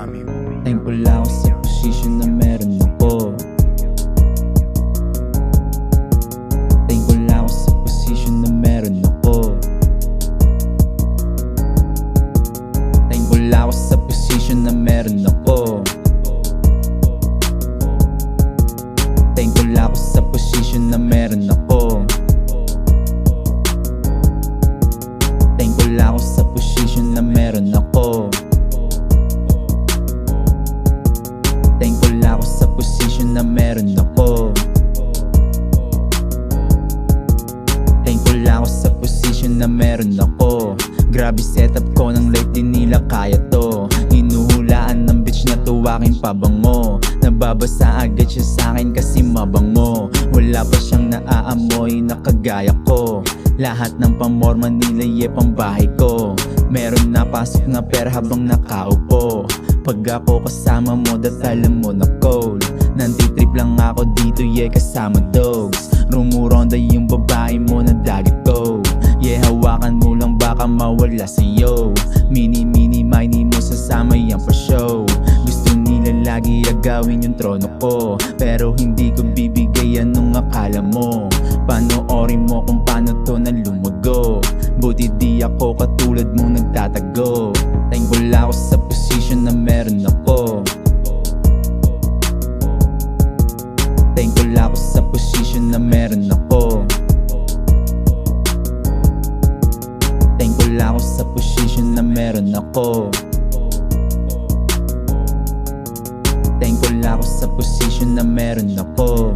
Thankful ako sa posisyon na meron ako. Thankful ako sa posisyon na meron ako. Thankful ako sa posisyon na meron ako. Thankful ako sa posisyon na meron ako. Thankful ako sa posisyon na meron ako. Thankful ako sa posisyon na meron ako. Thankful ako sa posisyon na meron ako. Grabe setup ko ng life, di nila kaya to. Hinuhulaan ng bitch na to aking pabango. Nababasa agad siya sa'kin kasi mabango. Wala pa siyang naaamoy na kagaya ko. Lahat ng pamorma nila pang bahay ko. Meron na pasok na pera habang nakaupo. Pag ako kasama mo, datalan mo na cold. Nantitrip lang ako dito, kasama dogs. Rumuronda yung babae mo na dagat ko. Hawakan mo lang baka mawala sa'yo. Mini-mini mo sasama yan pa show. Gusto nila lagi agawin yung trono ko, pero hindi ko bibigay anong akala mo. Panoorin mo kung paano to na lumago. Buti di ako katulad mo nagtatago. Thankful ako sa posisyon na meron ako. Thankful ako sa posisyon na meron ako. Thankful ako sa posisyon na meron ako. Thankful ako sa posisyon na meron ako.